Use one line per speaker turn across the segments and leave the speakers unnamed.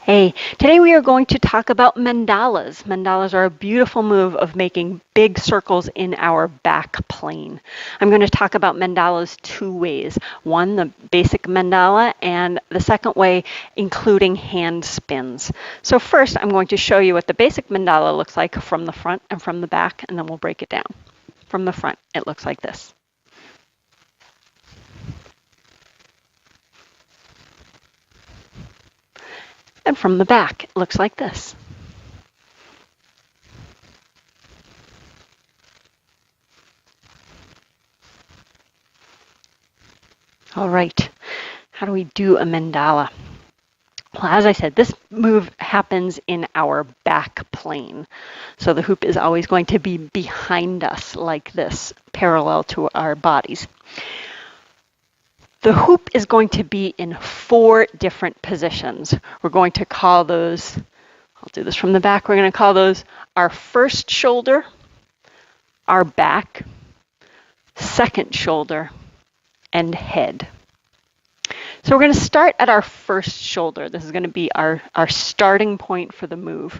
Hey, today we are going to talk about mandalas. Mandalas are a beautiful move of making big circles in our back plane. I'm going to talk about mandalas two ways. One, the basic mandala, and the second way, including hand spins. So first, I'm going to show you what the basic mandala looks like from the front and from the back, and then we'll break it down. From the front, it looks like this. And from the back, it looks like this. All right, how do we do a mandala? Well, as I said, this move happens in our back plane. So the hoop is always going to be behind us like this, parallel to our bodies. The hoop is going to be in 4 different positions. We're going to call those, I'll do this from the back, we're going to call those our first shoulder, our back, second shoulder, and head. So we're going to start at our first shoulder. This is going to be our starting point for the move.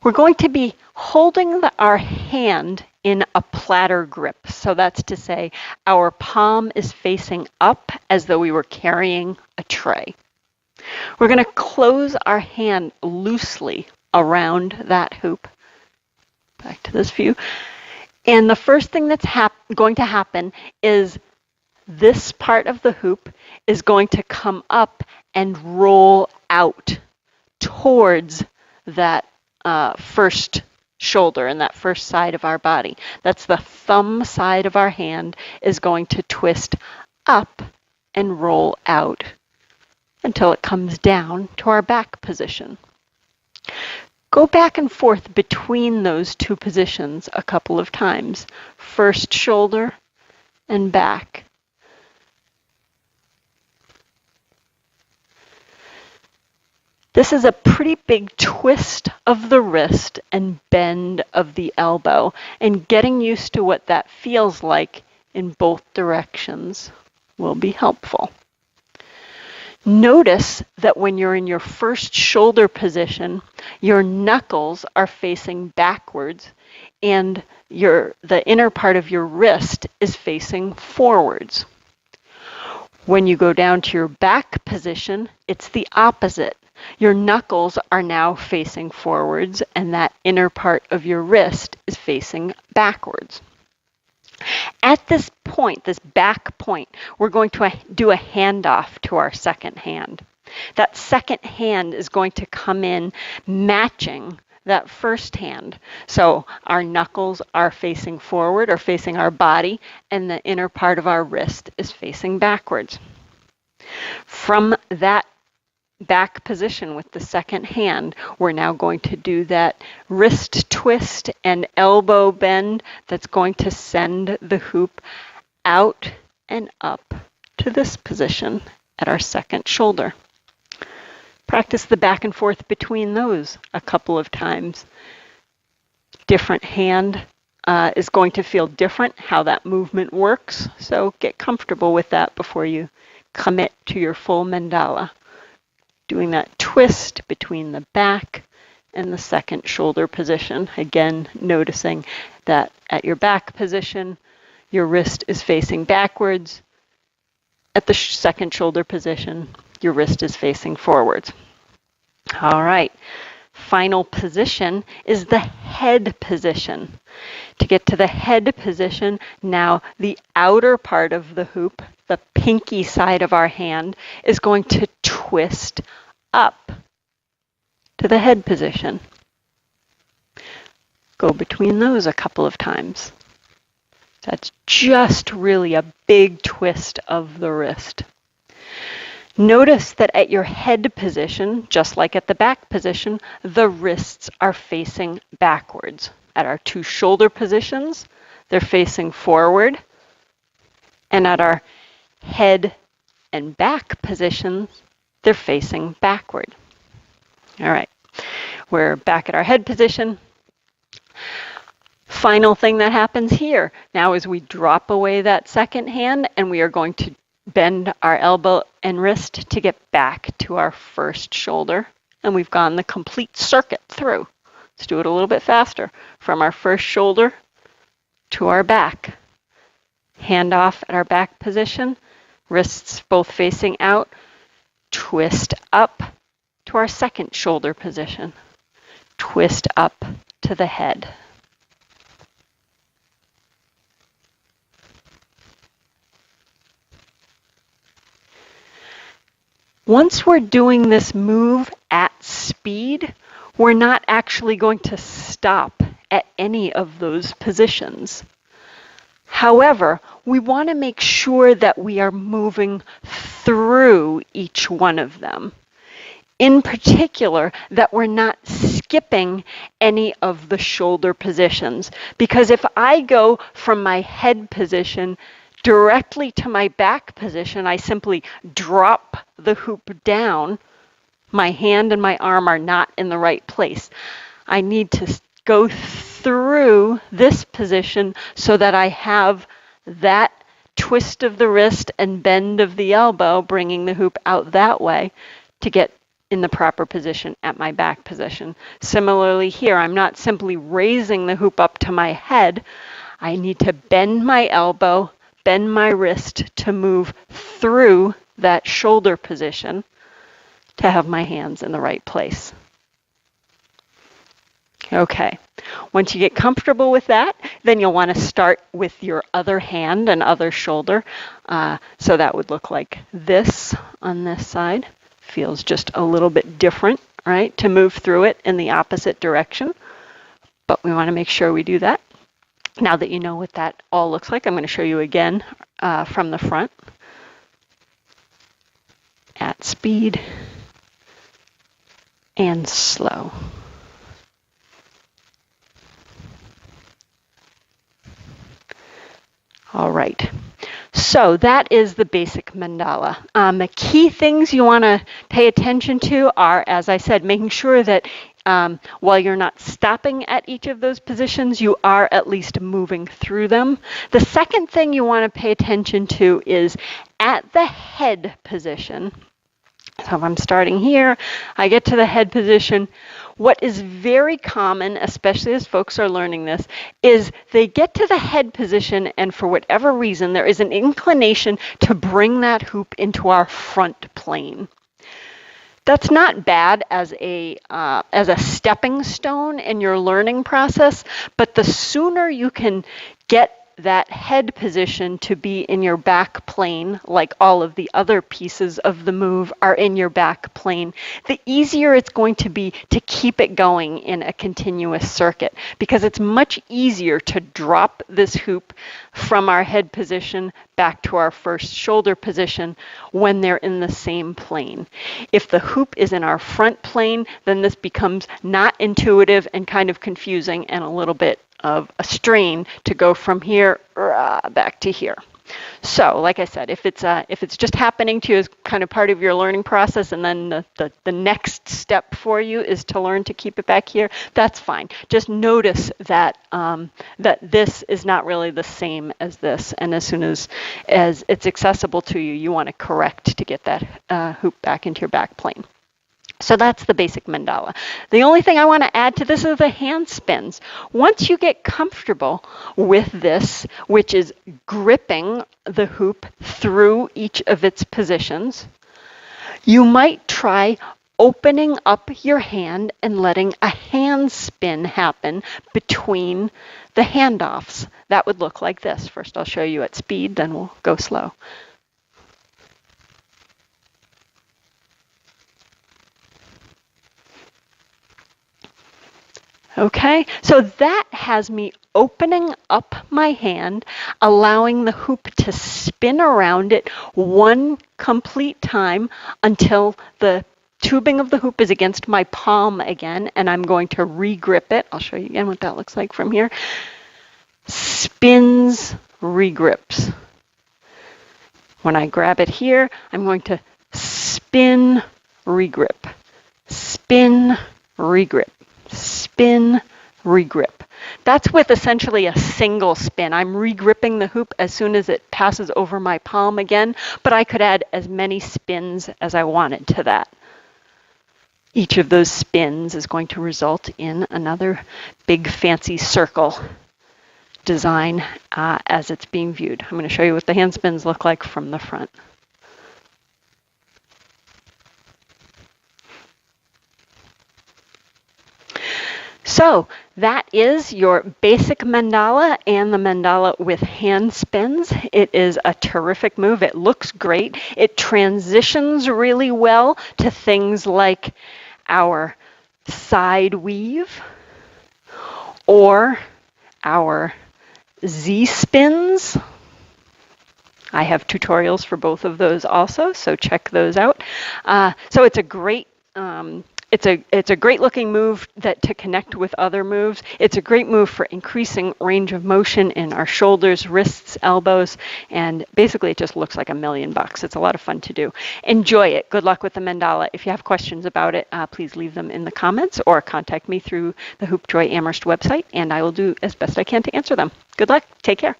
We're going to be holding our hand in a platter grip. So that's to say our palm is facing up as though we were carrying a tray. We're going to close our hand loosely around that hoop. Back to this view. And the first thing that's going to happen is this part of the hoop is going to come up and roll out towards that first shoulder and that first side of our body. That's the thumb side of our hand is going to twist up and roll out until it comes down to our back position. Go back and forth between those two positions a couple of times. First shoulder and back. This is a pretty big twist of the wrist and bend of the elbow, and getting used to what that feels like in both directions will be helpful. Notice that when you're in your first shoulder position, your knuckles are facing backwards and the inner part of your wrist is facing forwards. When you go down to your back position, it's the opposite. Your knuckles are now facing forwards and that inner part of your wrist is facing backwards. At this point, this back point, we're going to do a handoff to our second hand. That second hand is going to come in matching that first hand. So our knuckles are facing forward or facing our body, and the inner part of our wrist is facing backwards. From that back position with the second hand, we're now going to do that wrist twist and elbow bend that's going to send the hoop out and up to this position at our second shoulder. Practice the back and forth between those a couple of times. Different hand is going to feel different how that movement works, so get comfortable with that before you commit to your full mandala. Doing that twist between the back and the second shoulder position. Again, noticing that at your back position, your wrist is facing backwards. At the second shoulder position, your wrist is facing forwards. All right, final position is the head position. To get to the head position, now the outer part of the hoop, the pinky side of our hand, is going to twist up to the head position. Go between those a couple of times. That's just really a big twist of the wrist. Notice that at your head position, just like at the back position, the wrists are facing backwards. At our two shoulder positions, they're facing forward. And at our head and back positions, they're facing backward. All right, we're back at our head position. Final thing that happens here now is we drop away that second hand and we are going to bend our elbow and wrist to get back to our first shoulder and we've gone the complete circuit through. Let's do it a little bit faster. From our first shoulder to our back. Hand off at our back position, wrists both facing out, twist up to our second shoulder position, twist up to the head. Once we're doing this move at speed, we're not actually going to stop at any of those positions. However, we want to make sure that we are moving through each one of them. In particular, that we're not skipping any of the shoulder positions. Because if I go from my head position directly to my back position, I simply drop the hoop down. My hand and my arm are not in the right place. I need to go through this position so that I have that twist of the wrist and bend of the elbow, bringing the hoop out that way to get in the proper position at my back position. Similarly here, I'm not simply raising the hoop up to my head. I need to bend my elbow, bend my wrist to move through that shoulder position to have my hands in the right place. Okay, once you get comfortable with that, then you'll want to start with your other hand and other shoulder. So that would look like this on this side. Feels just a little bit different, right, to move through it in the opposite direction. But we want to make sure we do that. Now that you know what that all looks like, I'm going to show you again from the front. At speed and slow. All right, so that is the basic mandala. The key things you want to pay attention to are, as I said, making sure that while you're not stopping at each of those positions, you are at least moving through them. The second thing you want to pay attention to is at the head position. So if I'm starting here, I get to the head position. What is very common, especially as folks are learning this, is they get to the head position and for whatever reason, there is an inclination to bring that hoop into our front plane. That's not bad as a stepping stone in your learning process, but the sooner you can get that head position to be in your back plane, like all of the other pieces of the move are in your back plane, the easier it's going to be to keep it going in a continuous circuit, because it's much easier to drop this hoop from our head position back to our first shoulder position when they're in the same plane. If the hoop is in our front plane, then this becomes not intuitive and kind of confusing and a little bit of a strain to go from here back to here. So, like I said, if it's just happening to you as kind of part of your learning process, and then the next step for you is to learn to keep it back here, that's fine. Just notice that that this is not really the same as this, and as soon as it's accessible to you, you want to correct to get that hoop back into your back plane. So that's the basic mandala. The only thing I want to add to this is the hand spins. Once you get comfortable with this, which is gripping the hoop through each of its positions, you might try opening up your hand and letting a hand spin happen between the handoffs. That would look like this. First I'll show you at speed, then we'll go slow. Okay, so that has me opening up my hand, allowing the hoop to spin around it one complete time until the tubing of the hoop is against my palm again, and I'm going to re-grip it. I'll show you again what that looks like from here. Spins, re-grips. When I grab it here, I'm going to spin, re-grip. Spin, re-grip. Spin, regrip. That's with essentially a single spin. I'm regripping the hoop as soon as it passes over my palm again, but I could add as many spins as I wanted to that. Each of those spins is going to result in another big fancy circle design as it's being viewed. I'm going to show you what the hand spins look like from the front. So that is your basic mandala and the mandala with hand spins. It is a terrific move. It looks great. It transitions really well to things like our side weave or our Z spins. I have tutorials for both of those also, so check those out. So it's a great it's a great looking move to connect with other moves. It's a great move for increasing range of motion in our shoulders, wrists, elbows, and basically it just looks like $1,000,000. It's a lot of fun to do. Enjoy it. Good luck with the mandala. If you have questions about it, please leave them in the comments or contact me through the Hoop Joy Amherst website, and I will do as best I can to answer them. Good luck. Take care.